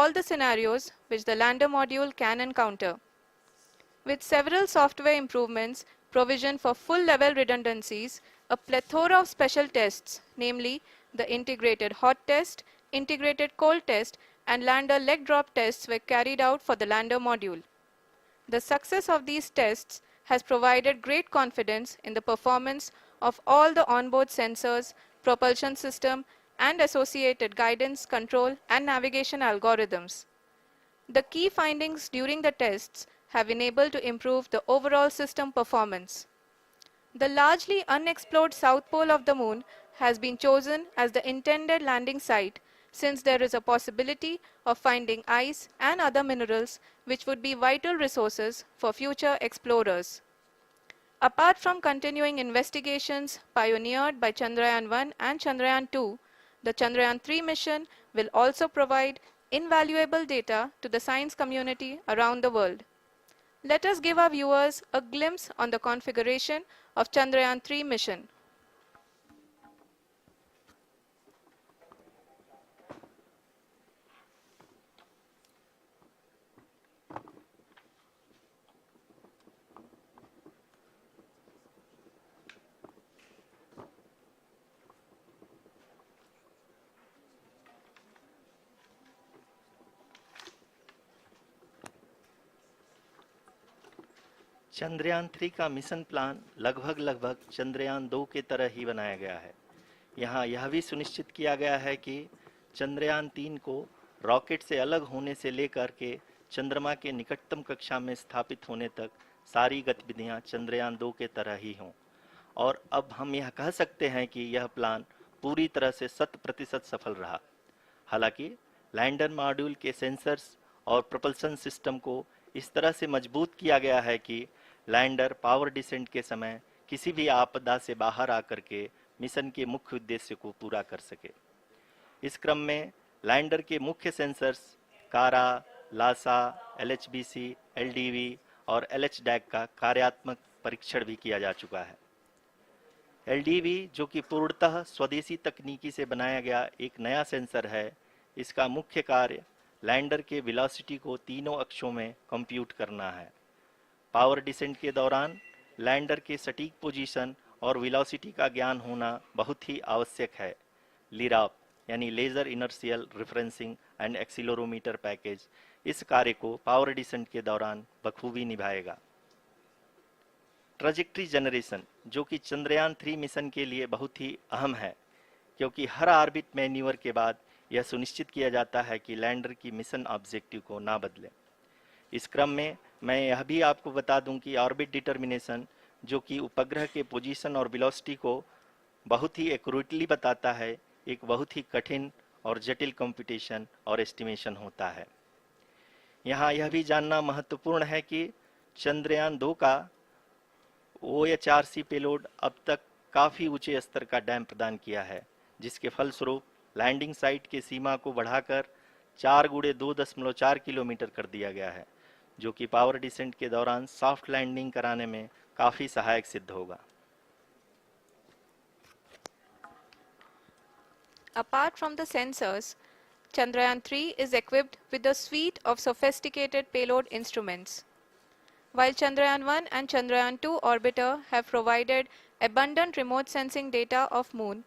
all the scenarios which the lander module can encounter. With several software improvements provision for full-level redundancies, a plethora of special tests, namely the integrated hot test, integrated cold test, and lander leg drop tests were carried out for the lander module. The success of these tests has provided great confidence in the performance of all the onboard sensors, propulsion system, and associated guidance, control, and navigation algorithms. The key findings during the tests have enabled to improve the overall system performance. The largely unexplored south pole of the moon has been chosen as the intended landing site since there is a possibility of finding ice and other minerals which would be vital resources for future explorers. Apart from continuing investigations pioneered by Chandrayaan-1 and Chandrayaan-2, the Chandrayaan-3 mission will also provide invaluable data to the science community around the world. Let us give our viewers a glimpse on the configuration of Chandrayaan-3 mission. Chandrayaan 3 का mission plan लगभग चंद्रयान 2 के तरह ही बनाया गया है। यहाँ यह भी सुनिश्चित किया गया है कि चंद्रयान 3 को रॉकेट से अलग होने से लेकर के चंद्रमा के निकटतम कक्षा में स्थापित होने तक सारी गतिविधियां चंद्रयान 2 के तरह ही हों। और अब हम यह कह सकते हैं कि यह प्लान पूरी तरह से 100% सफल रहा। हालांकि लैंडर मॉड्यूल के सेंसर्स और प्रोपल्शन सिस्टम को इस तरह से मजबूत किया गया है कि लैंडर पावर डिसेंट के समय किसी भी आपदा से बाहर आकर के मिशन के मुख्य उद्देश्य को पूरा कर सके। इस क्रम में लैंडर के मुख्य सेंसर्स कारा, लासा, LHBC, LDV और LHDAC का कार्यात्मक परीक्षण भी किया जा चुका है। LDV जो कि पूर्णतः स्वदेशी तकनीकी से बनाया गया एक नया सेंसर है, इसका मुख्य कार्य लैंडर के वेलोसिटी को तीनों अक्षों में कंप्यूट करना है। पावर डिसेंट के दौरान लैंडर के सटीक पोजीशन और वेलोसिटी का ज्ञान होना बहुत ही आवश्यक है। लिराप यानी laser inertial referencing and accelerometer package इस कार्य को पावर डिसेंट के दौरान बखूबी निभाएगा। ट्रैजेक्टरी जनरेशन जो कि चंद्रयान 3 मिशन के लिए बहुत ही अहम है, क्योंकि हर ऑर्बिट मैन्यूवर के बाद यह सुनिश्चित किया जाता है कि लैंडर की मिशन ऑब्जेक्टिव को ना बदले। इस क्रम में मैं यह भी आपको बता दूं कि ऑर्बिट डिटर्मिनेशन जो कि उपग्रह के पोजीशन और वेलोसिटी को बहुत ही एक्यूरेटली बताता है, एक बहुत ही कठिन और जटिल कंप्यूटेशन और एस्टिमेशन होता है। यहाँ यह भी जानना महत्वपूर्ण है कि चंद्रयान 2 का OHRC पेलोड अब तक काफ़ी ऊंचे स्तर का डैम प्रदान किया है, जिसके फलस्वरूप लैंडिंग साइट के सीमा को बढ़ाकर 4 गुणे 2.4 किलोमीटर कर दिया गया है, जो कि पावर डिसेंट के दौरान सॉफ्ट लैंडिंग कराने में काफ़ी सहायक सिद्ध होगा। Apart from the sensors, Chandrayaan 3 is equipped with a suite of sophisticated payload instruments. While Chandrayaan 1 and Chandrayaan 2 orbiter have provided abundant remote sensing data of Moon,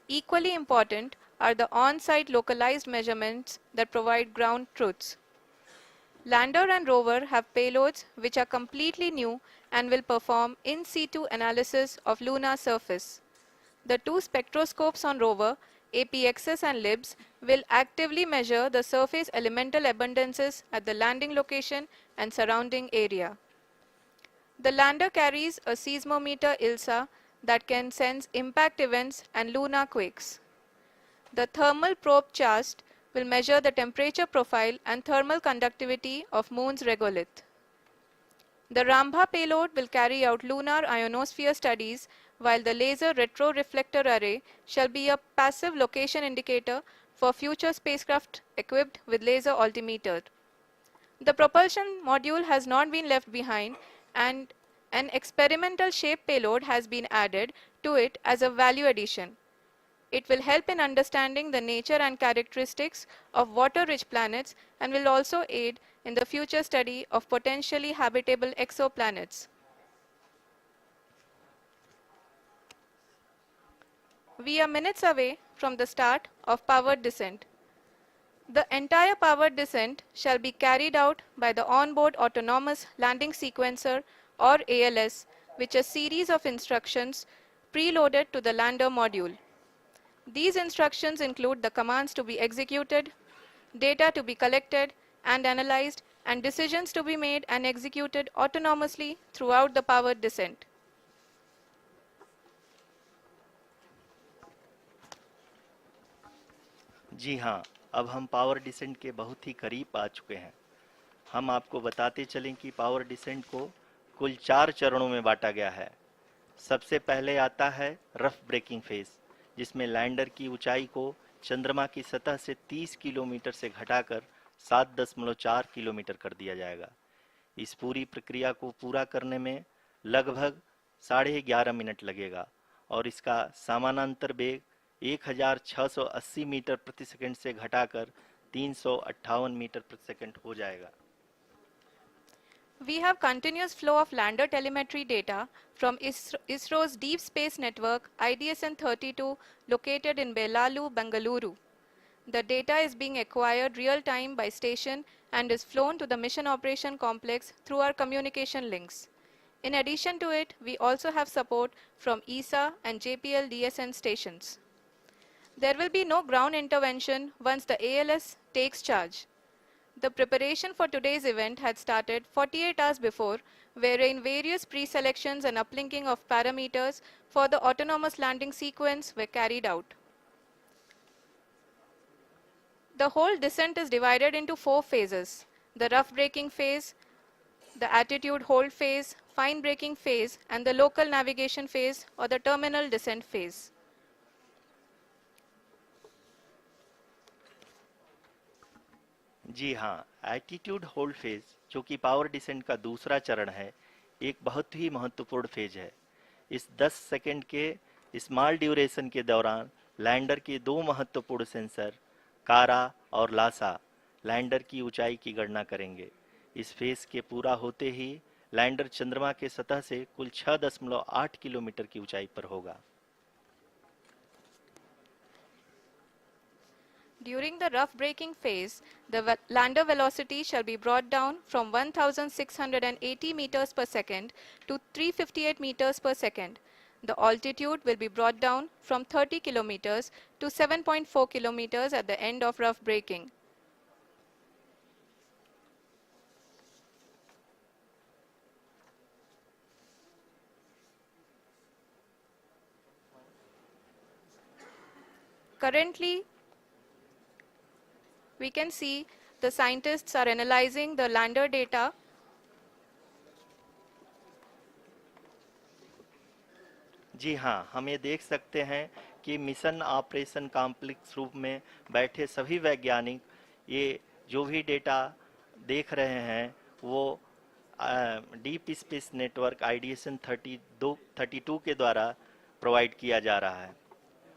equally important are the on-site localized measurements that provide ground truths. Lander and rover have payloads which are completely new and will perform in situ analysis of lunar surface. The two spectroscopes on rover, APXS and LIBS, will actively measure the surface elemental abundances at the landing location and surrounding area. The lander carries a seismometer ILSA that can sense impact events and lunar quakes. The thermal probe CHAST will measure the temperature profile and thermal conductivity of Moon's regolith. The Rambha payload will carry out lunar ionosphere studies, while the laser retroreflector array shall be a passive location indicator for future spacecraft equipped with laser altimeter. The propulsion module has not been left behind, and an experimental shape payload has been added to it as a value addition. It will help in understanding the nature and characteristics of water-rich planets and will also aid in the future study of potentially habitable exoplanets. We are minutes away from the start of powered descent. The entire powered descent shall be carried out by the Onboard Autonomous Landing Sequencer or ALS, which is a series of instructions preloaded to the lander module. These instructions include the commands to be executed, data to be collected and analyzed, and decisions to be made and executed autonomously throughout the powered descent. जी हाँ, अब हम power descent के बहुत ही करीब आ चुके हैं। हम आपको बताते चलें कि पावर डिसेंट को कुल 4 चरणों में बांटा गया है। सबसे पहले आता है रफ ब्रेकिंग फेज, जिसमें लैंडर की ऊंचाई को चंद्रमा की सतह से 30 किलोमीटर से घटाकर 7.4 किलोमीटर कर दिया जाएगा। इस पूरी प्रक्रिया को पूरा करने में लगभग 11.5 मिनट लगेगा और इसका समानांतर वेग 1680 मीटर प्रति सेकंड से घटाकर 358 मीटर प्रति सेकंड हो जाएगा। We have continuous flow of lander telemetry data from ISRO's Deep Space Network IDSN-32 located in Belalu, Bengaluru. The data is being acquired real-time by station and is flown to the Mission Operation Complex through our communication links. In addition to it, we also have support from ESA and JPL DSN stations. There will be no ground intervention once the ALS takes charge. The preparation for today's event had started 48 hours before, wherein various pre-selections and uplinking of parameters for the autonomous landing sequence were carried out. The whole descent is divided into 4 phases: the rough braking phase, the attitude hold phase, fine braking phase, and the local navigation phase or the terminal descent phase. जी हाँ, attitude hold phase, जो कि power descent का दूसरा चरण है, एक बहुत ही महत्वपूर्ण फेज है। इस 10 सेकंड के स्मॉल ड्यूरेशन के दौरान लैंडर के 2 महत्वपूर्ण सेंसर कारा और लासा लैंडर की ऊंचाई की गणना करेंगे। इस फेज के पूरा होते ही लैंडर चंद्रमा के सतह से कुल 6.8 किलोमीटर की ऊंचाई पर होगा। During the rough braking phase, the lander velocity shall be brought down from 1680 meters per second to 358 meters per second. The altitude will be brought down from 30 kilometers to 7.4 kilometers at the end of rough braking. Currently, we can see the scientists are analyzing the lander data. जी हाँ, हम ये देख सकते हैं कि mission operation complex रूप में बैठे सभी वैज्ञानिक ये जो भी डेटा देख रहे हैं वो डीप स्पेस नेटवर्क IDSN 32 के द्वारा प्रोवाइड किया जा रहा है।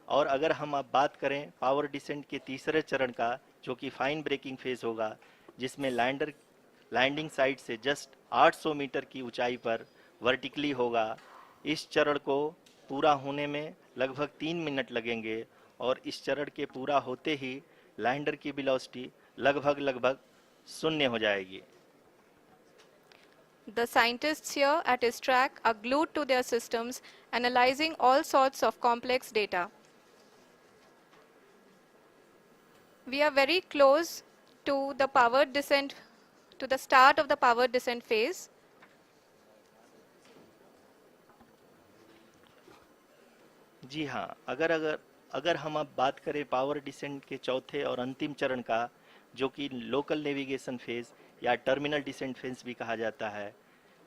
और अगर हम अब बात करें पावर डिसेंट के तीसरे चरण का, जो कि फाइन ब्रेकिंग फेज होगा, जिसमें लैंडर लैंडिंग साइट से जस्ट 800 मीटर की ऊंचाई पर वर्टिकली होगा। इस चरण को पूरा होने में लगभग 3 मिनट लगेंगे और इस चरण के पूरा होते ही लैंडर की वेलोसिटी लगभग 0 हो जाएगी। The scientists here at ISTRAC are glued to their systems, analyzing all sorts of complex data. We are very close to the powered descent, to the start of the powered descent phase. जी हाँ, अगर हम अब बात करें power descent के चौथे और अंतिम चरण का, जो कि लोकल नेविगेशन फेज या टर्मिनल डिसेंट फेज भी कहा जाता है,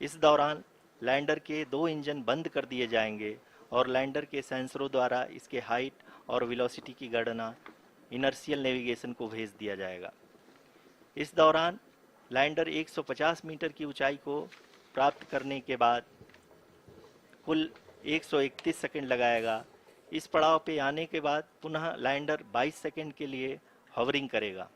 इस दौरान लैंडर के 2 इंजन बंद कर दिए जाएंगे और लैंडर के सेंसरों द्वारा इसके हाइट और वेलोसिटी की गणना इनर्शियल नेविगेशन को भेज दिया जाएगा। इस दौरान लैंडर 150 मीटर की ऊंचाई को प्राप्त करने के बाद कुल 131 सेकंड लगाएगा। इस पड़ाव पे आने के बाद पुनः लैंडर 22 सेकंड के लिए हॉवरिंग करेगा।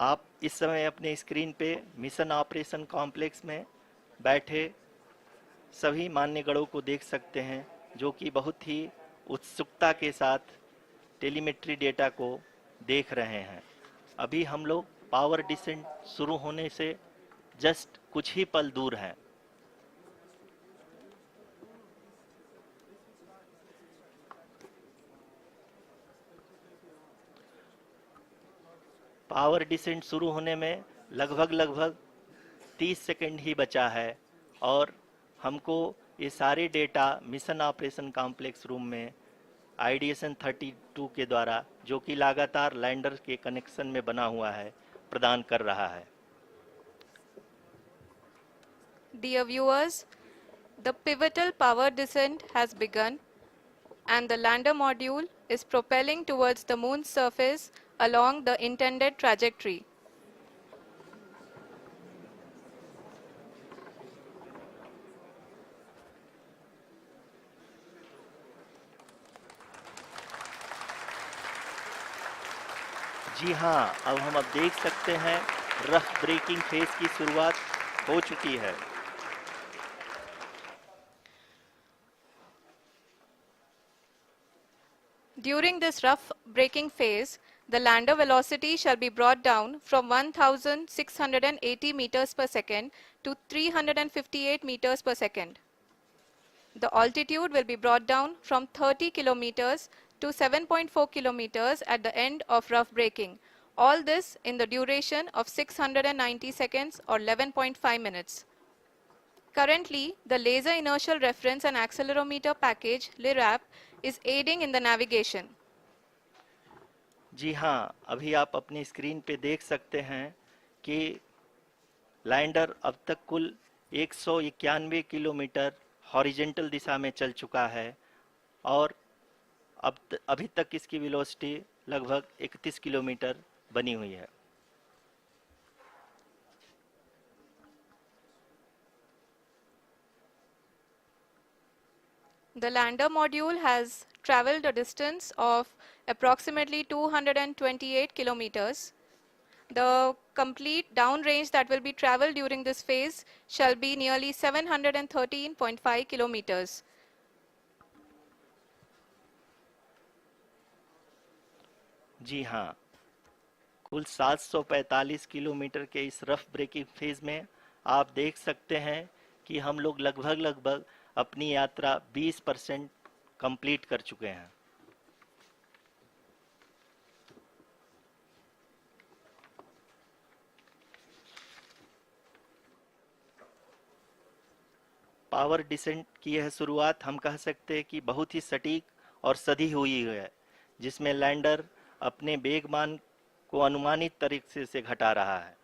आप इस समय अपने स्क्रीन पे मिशन ऑपरेशन कॉम्प्लेक्स में बैठे सभी मान्यगणों को देख सकते हैं, जो कि बहुत ही उत्सुकता के साथ टेलीमेट्री डेटा को देख रहे हैं। अभी हम लोग पावर डिसेंट शुरू होने से जस्ट कुछ ही पल दूर हैं। पावर डिसेंट शुरू होने में लगभग 30 सेकंड ही बचा है और हमको ये सारे data mission operation complex room में आईडीएसएन 32 के द्वारा, जो कि लगातार लैंडर के कनेक्शन में बना हुआ है, प्रदान कर रहा है। Dear viewers, the pivotal power descent has begun and the lander module is propelling towards the moon's surface along the intended trajectory. जी हाँ, अब देख सकते हैं रफ ब्रेकिंग फेज की शुरुआत हो चुकी है। During this rough braking phase, the lander velocity shall be brought down from 1680 meters per second to 358 meters per second. The altitude will be brought down from 30 kilometers to 7.4 kilometers at the end of rough braking. All this in the duration of 690 seconds or 11.5 minutes. Currently, the Laser Inertial Reference and Accelerometer package (LIRAP) is aiding in the navigation. जी हाँ, अभी आप अपनी screen पे देख सकते हैं कि lander अब तक कुल 191 किलोमीटर हॉरिजेंटल दिशा में चल चुका है और अभी तक इसकी वेलोसिटी लगभग 31 किलोमीटर बनी हुई है। The lander module has traveled a distance of approximately 228 kilometers. The complete downrange that will be traveled during this phase shall be nearly 713.5 kilometers. जी हाँ, कुल 745 किलोमीटर के इस रफ ब्रेकिंग फेज में आप देख सकते हैं कि हम लोग लगभग अपनी यात्रा 20% कंप्लीट कर चुके हैं। पावर डिसेंट की यह शुरुआत हम कह सकते हैं कि बहुत ही सटीक और सधी हुई है, जिसमें लैंडर अपने वेगमान को अनुमानित तरीके से घटा रहा है।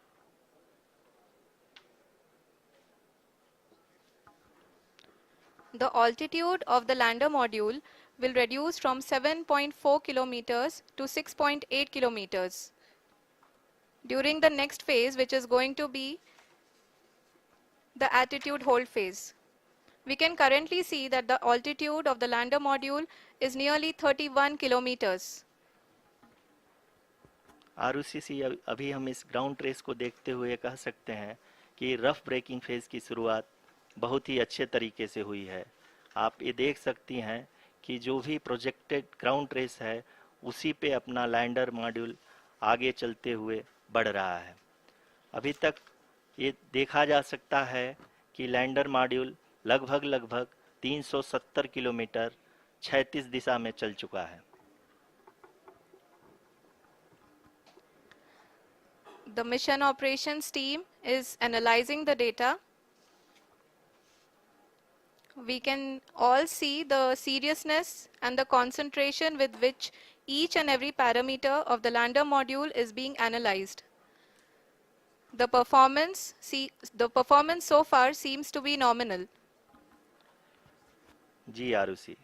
The altitude of the lander module will reduce from 7.4 kilometers to 6.8 kilometers. During the next phase, which is going to be the attitude hold phase. We can currently see that the altitude of the lander module is nearly 31 kilometers. Arushi, अभी हम इस ground trace को देखते हुए कह सकते हैं कि रफ ब्रेकिंग फेज की शुरुआत बहुत ही अच्छे तरीके से हुई है। आप ये देख सकती हैं कि जो भी प्रोजेक्टेड ग्राउंड ट्रेस है, उसी पे अपना लैंडर मॉड्यूल आगे चलते हुए बढ़ रहा है। अभी तक ये देखा जा सकता है कि लैंडर मॉड्यूल लगभग 370 किलोमीटर क्षैतिज दिशा में चल चुका है। The mission operations team is analyzing the data. We can all see the seriousness and the concentration with which each and every parameter of the lander module is being analyzed. The performance so far seems to be nominal. जी आरुषि,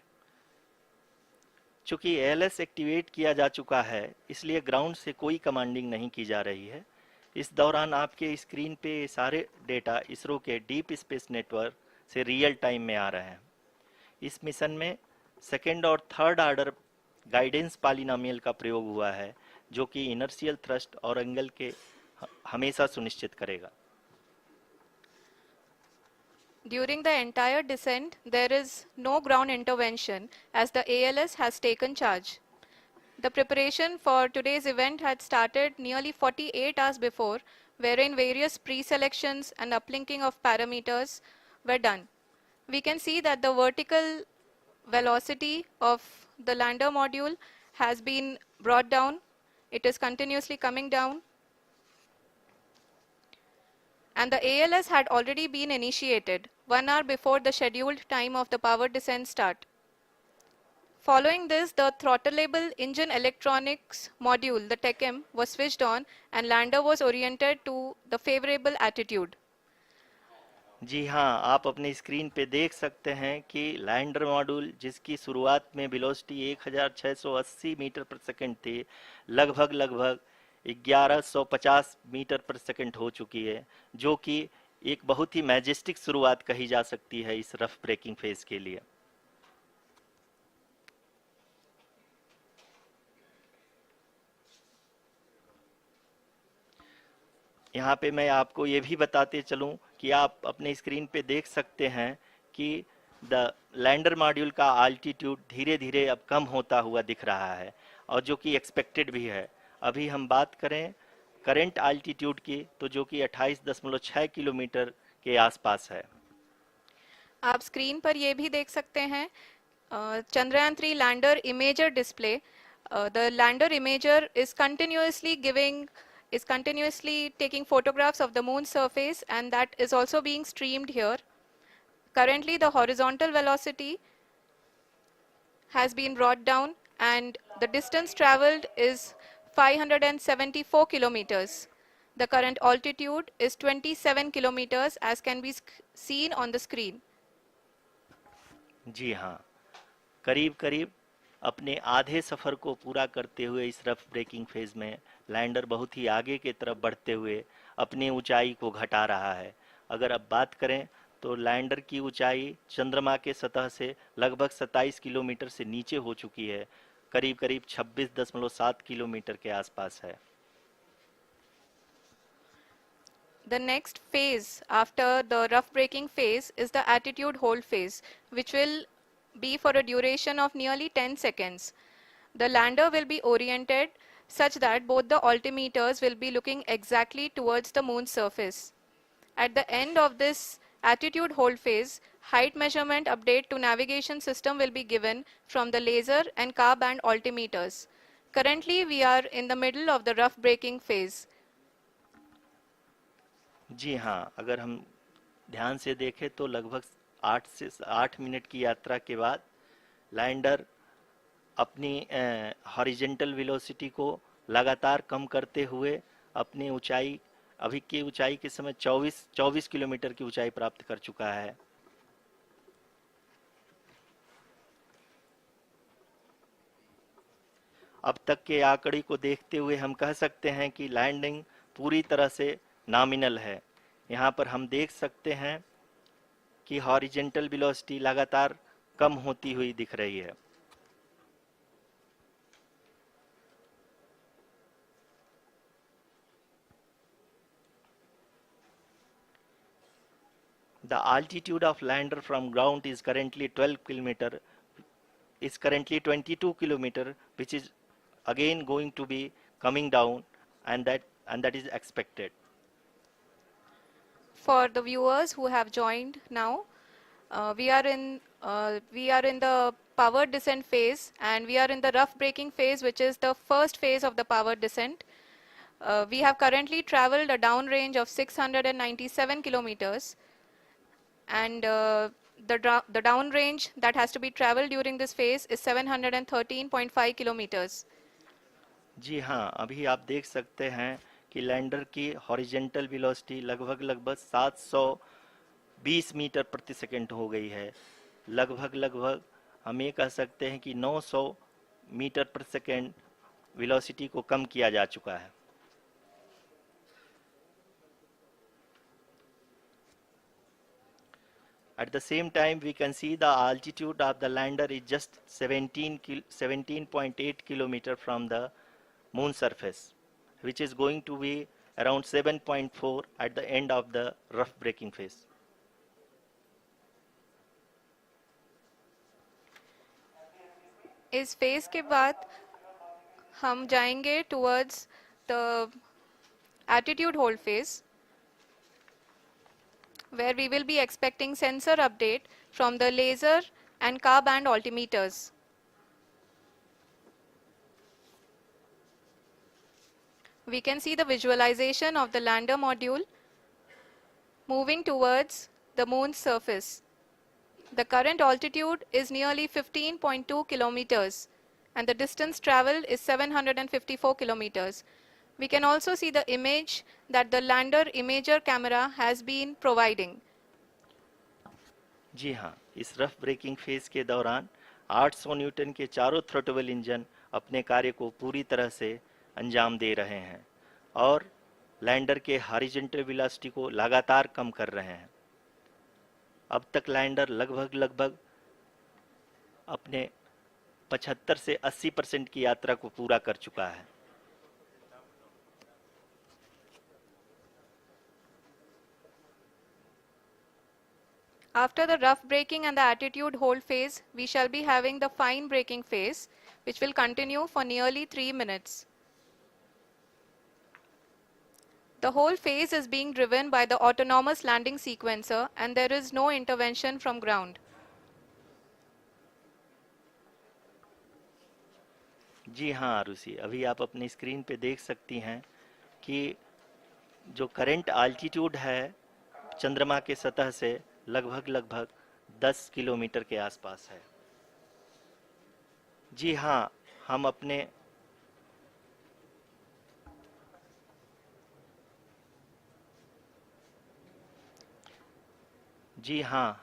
चूंकि ALS activate किया जा चुका है, इसलिए ground से कोई commanding नहीं की जा रही है। इस दौरान आपके स्क्रीन पे ये सारे डेटा इसरो के डीप स्पेस नेटवर्क से रियल टाइम में आ रहे हैं। इस मिशन में सेकेंड और थर्ड ऑर्डर गाइडेंस पॉलिनोमियल का प्रयोग हुआ है, जो कि इनर्शियल थ्रस्ट और एंगल के हमेशा सुनिश्चित करेगा। During the entire descent, there is no ground intervention as the ALS has taken charge. The preparation for today's event had started nearly 48 hours before, wherein various pre-selections and uplinking of parameters were done. We can see that the vertical velocity of the lander module has been brought down. It is continuously coming down. And the ALS had already been initiated 1 hour before the scheduled time of the power descent start. Following this, the throttleable engine electronics module, the TECM, was switched on and lander was oriented to the favorable attitude. जी हाँ, आप अपने screen पे देख सकते हैं कि lander module, जिसकी शुरुआत में वेलोसिटी 1680 मीटर पर सेकंड थी, लगभग 1150 मीटर पर सेकंड हो चुकी है, जो कि एक बहुत ही मैजेस्टिक शुरुआत कही जा सकती है इस रफ ब्रेकिंग फेज के लिए। यहाँ पे मैं आपको ये भी बताते चलूं कि आप अपने स्क्रीन पे देख सकते हैं कि द लैंडर मॉड्यूल का आल्टीट्यूड धीरे धीरे अब कम होता हुआ दिख रहा है, और जो कि एक्सपेक्टेड भी है। अभी हम बात करें करंट आल्टीट्यूड की, तो जो कि 28.6 किलोमीटर के आसपास है। आप स्क्रीन पर ये भी देख सकते हैं Chandrayaan 3 lander imager display. The lander imager is continuously taking photographs of the moon's surface, and that is also being streamed here. Currently, the horizontal velocity has been brought down and the distance traveled is 574 kilometers. The current altitude is 27 kilometers as can be seen on the screen. जी हाँ, करीब करीब अपने आधे सफ़र को पूरा करते हुए इस रफ ब्रेकिंग फेज में लैंडर बहुत ही आगे की तरफ बढ़ते हुए अपनी ऊंचाई को घटा रहा है। अगर अब बात करें तो लैंडर की ऊंचाई चंद्रमा के सतह से लगभग 27 किलोमीटर से नीचे हो चुकी है, करीब करीब 26.7 किलोमीटर के आसपास है। The next phase after the rough braking phase is the attitude hold phase, which will be for a duration of nearly 10 seconds. The lander will be oriented such that both the altimeters will be looking exactly towards the moon's surface. At the end of this attitude hold phase, height measurement update to navigation system will be given from the laser and car band altimeters. Currently, we are in the middle of the rough braking phase. जी हाँ, अगर हम ध्यान से देखें तो लगभग 8 minute की यात्रा के बाद लैंडर अपनी हॉरिजेंटल वेलोसिटी को लगातार कम करते हुए अपनी ऊंचाई, अभी की ऊंचाई के समय 24 किलोमीटर की ऊंचाई प्राप्त कर चुका है। अब तक के आंकड़े को देखते हुए हम कह सकते हैं कि लैंडिंग पूरी तरह से नॉमिनल है। यहाँ पर हम देख सकते हैं कि हॉरिजेंटल वेलोसिटी लगातार कम होती हुई दिख रही है। The altitude of lander from ground is currently 22 kilometer, which is again going to be coming down, and that is expected. For the viewers who have joined now, we are in the power descent phase, and we are in the rough braking phase, which is the first phase of the power descent. We have currently traveled a downrange of 697 kilometers, and the downrange that has to be traveled during this phase is 713.5 kilometers. जी हाँ, अभी आप देख सकते हैं कि lander की horizontal velocity लगभग 720 metre प्रति सेकंड हो गई है, लगभग लगभग हम ये कह सकते हैं कि 900 मीटर पर सेकेंड वेलोसिटी को कम किया जा चुका है। At the same time, we can see the altitude of the lander is just 17.8 kilometer from the moon surface, which is going to be around 7.4 at the end of the rough braking phase. इस phase के बाद हम जाएंगे towards the attitude hold phase, where we will be expecting sensor update from the laser and car band altimeters. We can see the visualization of the lander module moving towards the moon's surface. The current altitude is nearly 15.2 kilometers and the distance traveled is 754 kilometers. We can also see the image that the lander imager camera has been providing. जी हाँ, इस rough breaking phase के दौरान 800 Newton के चारों throttle engine अपने कार्य को पूरी तरह से अंजाम दे रहे हैं और लैंडर के हॉरिजॉन्टल वेलोसिटी को लगातार कम कर रहे हैं। अब तक लैंडर लगभग अपने 75 से 80% की यात्रा को पूरा कर चुका है। After the rough braking and the attitude hold phase, we shall be having the fine braking phase, which will continue for nearly 3 minutes. The whole phase is being driven by the autonomous landing sequencer and there is no intervention from ground. जी हाँ आरुषि, अभी आप अपनी screen पे देख सकती हैं कि जो करंट आल्टीट्यूड है चंद्रमा के सतह से लगभग 10 किलोमीटर के आसपास है। जी हाँ,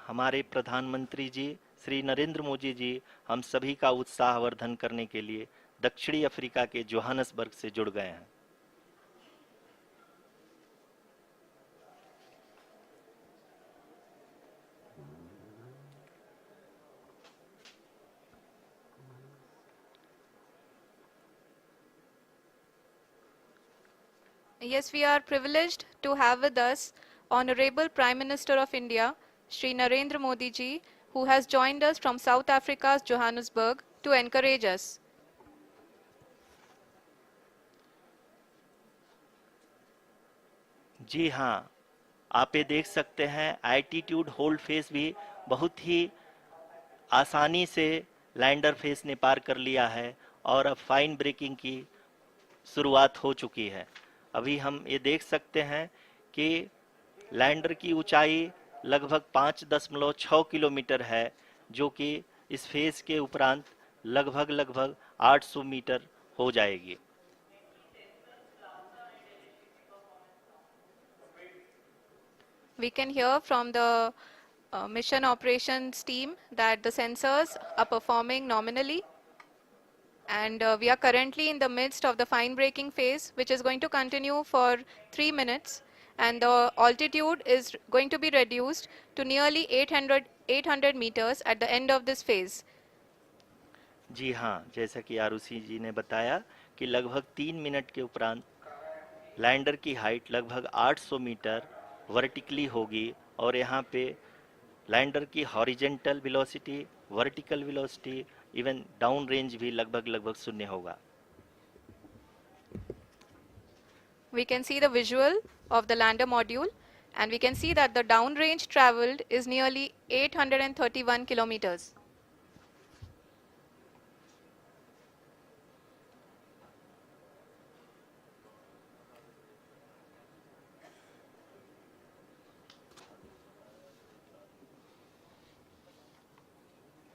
हमारे प्रधानमंत्री जी श्री नरेंद्र मोदी जी हम सभी का उत्साहवर्धन करने के लिए दक्षिणी अफ्रीका के जोहानसबर्ग से जुड़ गए हैं। Yes, we are privileged to have with us Honorable Prime Minister of India, Shri Narendra Modi ji, who has joined us from South Africa's Johannesburg to encourage us. जी हाँ, आप ये देख सकते हैं एल्टीट्यूड होल्ड फेस भी बहुत ही आसानी से लैंडर फेस ने पार कर लिया है और अब फाइन ब्रेकिंग की शुरुआत हो चुकी है। अभी हम ये देख सकते हैं कि लैंडर की ऊंचाई लगभग 5.6 किलोमीटर है, जो कि इस फेज के उपरांत लगभग 800 मीटर हो जाएगी। We can hear from the mission operations team that the sensors are performing nominally. And we are currently in the midst of the fine braking phase, which is going to continue for 3 minutes. And the altitude is going to be reduced to nearly 800 meters at the end of this phase. जी हाँ, जैसा कि आरुषि जी ने बताया कि लगभग 3 minute के उपरांत lander की हाइट लगभग 800 मीटर वर्टिकली होगी और यहाँ पे लैंडर की horizontal velocity, vertical velocity, even down range भी लगभग शून्य होगा। We can see the visual of the lander module and we can see that the down range traveled is nearly 831 kilometers.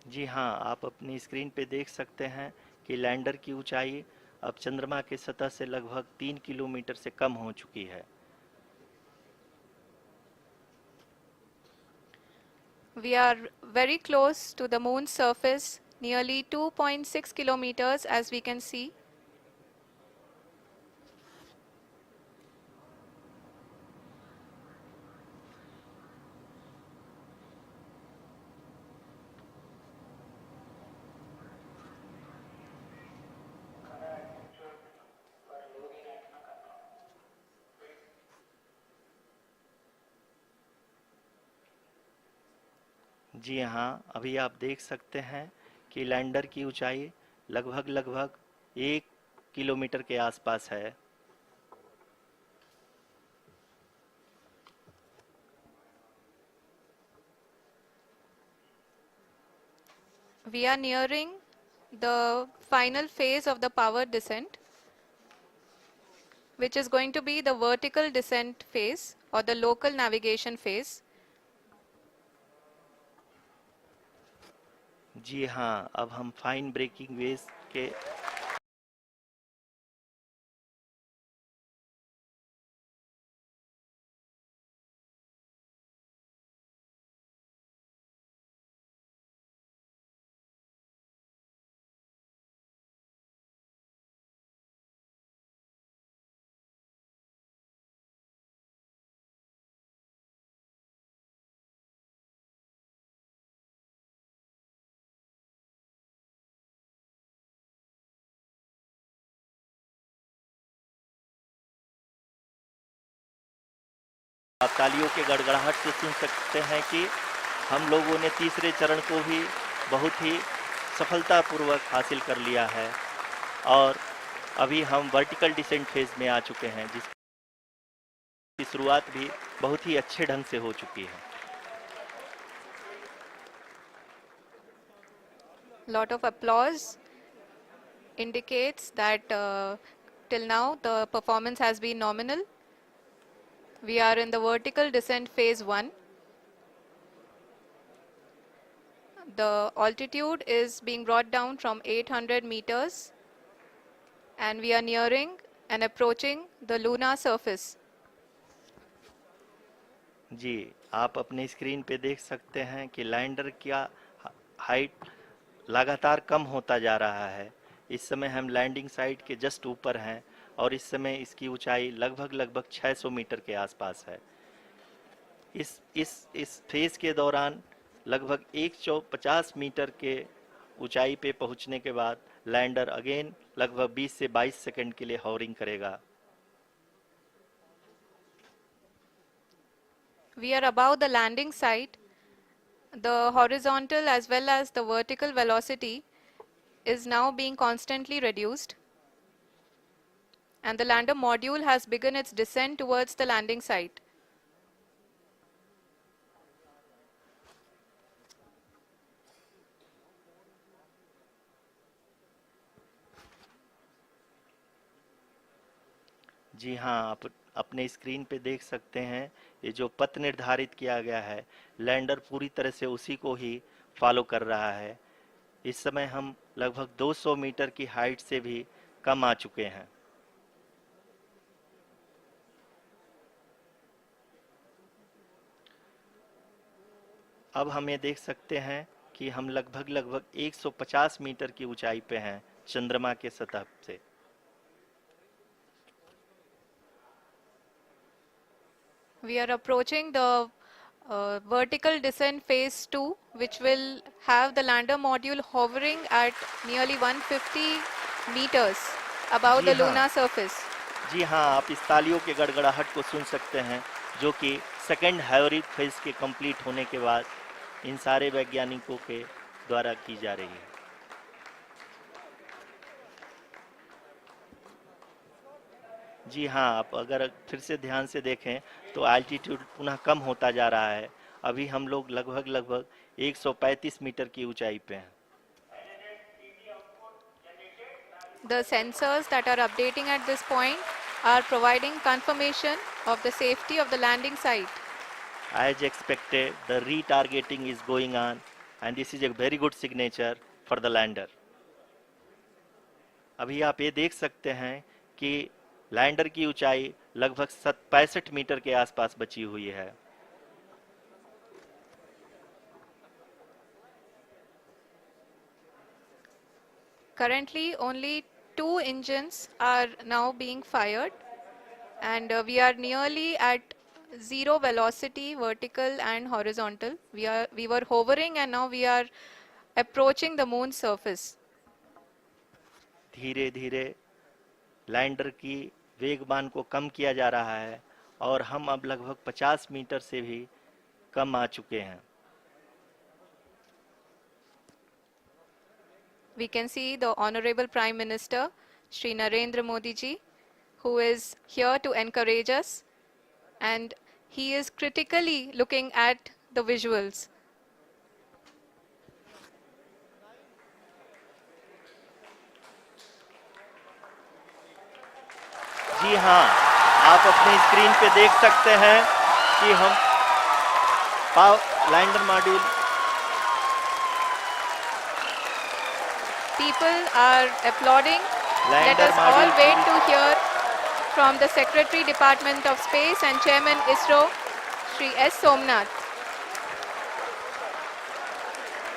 जी हाँ, आप अपनी स्क्रीन पे देख सकते हैं कि लैंडर की ऊंचाई अब चंद्रमा के सतह से लगभग 3 किलोमीटर से कम हो चुकी है। We are very close to the moon's surface, nearly 2.6 kilometers as we can see. जी हाँ, अभी आप देख सकते हैं कि लैंडर की ऊंचाई लगभग 1 किलोमीटर के आसपास है। We are nearing the final phase of the power descent, which is going to be the vertical descent phase or the local navigation phase. जी हाँ, अब हम फाइन ब्रेकिंग वेव्स के आप तालियों के गड़गड़ाहट से सुन सकते हैं कि हम लोगों ने तीसरे चरण को भी बहुत ही सफलतापूर्वक हासिल कर लिया है और अभी हम वर्टिकल डिसेंट फेज में आ चुके हैं, जिसकी शुरुआत भी बहुत ही अच्छे ढंग से हो चुकी है। Lot of applause indicates that till now the performance has been nominal. We are in the vertical descent phase 1. The altitude is being brought down from 800 meters and we are nearing and approaching the lunar surface. जी, आप अपने screen पे देख सकते हैं कि lander का height लगातार कम होता जा रहा है। इस समय हम लैंडिंग साइट के जस्ट ऊपर हैं और इस समय इसकी ऊंचाई लगभग 600 मीटर के आसपास है। इस फेज के दौरान लगभग 150 मीटर के ऊंचाई पे पहुंचने के बाद लैंडर अगेन लगभग 20 से 22 सेकंड के लिए हॉवरिंग करेगा। We are above the landing site. The horizontal as well as the vertical velocity is now being constantly reduced. And the lander module has begun its descent towards the landing site. जी हाँ, आप अपने screen पे देख सकते हैं ये जो पथ निर्धारित किया गया है, लैंडर पूरी तरह से उसी को ही फॉलो कर रहा है। इस समय हम लगभग 200 मीटर की हाइट से भी कम आ चुके हैं। अब हम ये देख सकते हैं कि हम लगभग 150 मीटर की ऊंचाई पे हैं चंद्रमा के सतह से। We are approaching the vertical descent phase 2, which will have the lander module hovering at nearly 150 meters above ji the हाँ, lunar surface. जी हाँ, आप इस तालियों के गड़गड़ाहट को सुन सकते हैं जो कि सेकंड हाइब्रिड फेज के कंप्लीट होने के बाद इन सारे वैज्ञानिकों के द्वारा की जा रही है। जी हाँ, आप अगर फिर से ध्यान से देखें तो एल्टीट्यूड पुनः कम होता जा रहा है। अभी हम लोग लगभग 135 मीटर की ऊंचाई पे हैं। The sensors that are updating at this point are providing confirmation of the safety of the landing site. As expected, the retargeting is going on and this is a very good signature for the lander. अभी आप ये देख सकते हैं कि lander की ऊंचाई लगभग 65 मीटर के आसपास बची हुई है। Currently, only 2 engines are now being fired, and we are nearly at zero velocity, vertical and horizontal. We were hovering, and now we are approaching the moon's surface. धीरे धीरे लैंडर की वेगमान को कम किया जा रहा है और हम अब लगभग 50 मीटर से भी कम आ चुके हैं. We can see the Honorable Prime Minister, Shri Narendra Modi ji, who is here to encourage us, and he is critically looking at the visuals. जी हाँ, आप अपनी स्क्रीन पे देख सकते हैं कि हम lander module. People are applauding. Let lander us all module wait to hear from the Secretary Department of Space and Chairman ISRO, Shri S. Somnath.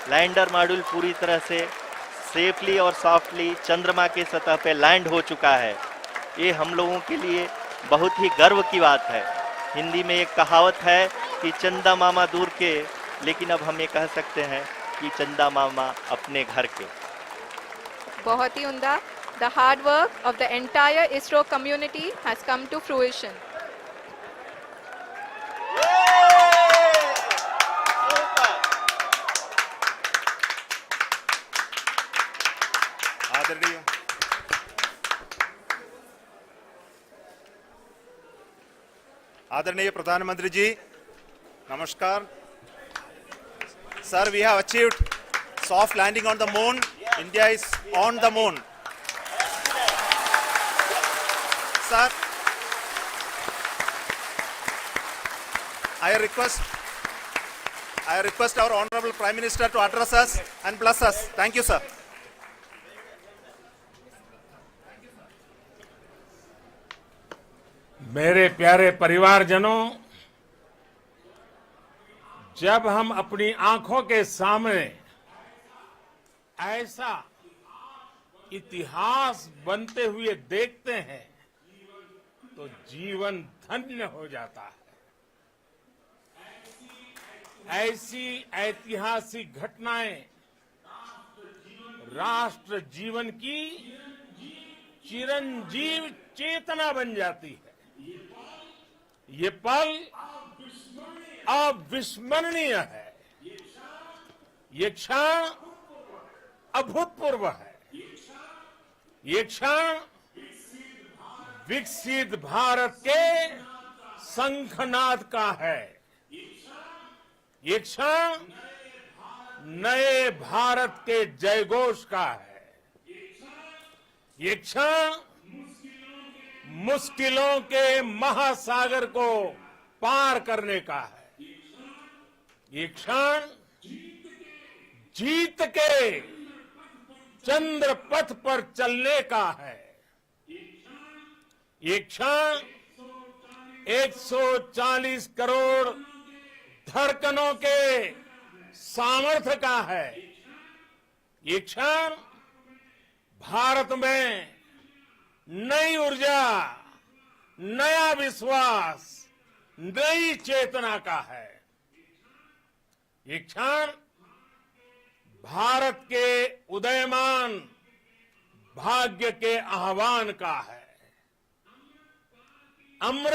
Lander module पूरी तरह से सेफली और सॉफ्टली चंद्रमा के सतह पे लैंड हो चुका है. ये हम लोगों के लिए बहुत ही गर्व की बात है. हिंदी में एक कहावत है कि चंदा मामा दूर के, लेकिन अब हम ये कह सकते हैं कि चंदा मामा अपने घर के. बहुत ही उम्दा. The hard work of the entire ISRO community has come to fruition. आदरणीय प्रधानमंत्री जी, नमस्कार. Sir, we have achieved soft landing on the moon. India is on the moon. Sir, I request our Honorable Prime Minister to address us and bless us. Thank you, sir. मेरे प्यारे परिवारजनों, जब हम अपनी आंखों के सामने ऐसा इतिहास बनते हुए देखते हैं तो जीवन धन्य हो जाता है. ऐसी ऐतिहासिक घटनाएं राष्ट्र जीवन की चिरंजीव चेतना बन जाती है. ये पल अविस्मरणीय है. ये क्षण अभूतपूर्व है. ये क्षण विकसित भारत के शंखनाद का है. ये क्षण नए भारत के जयघोष का है. ये क्षण मुश्किलों के महासागर को पार करने का है. ये क्षण जीत के चंद्र पथ पर चलने का है. ये क्षण 140 करोड़ धड़कनों के सामर्थ्य का है. ये क्षण भारत में नई ऊर्जा, नया विश्वास, नई चेतना का है. ये क्षण भारत के उदयमान भाग्य के आह्वान का है. अमृत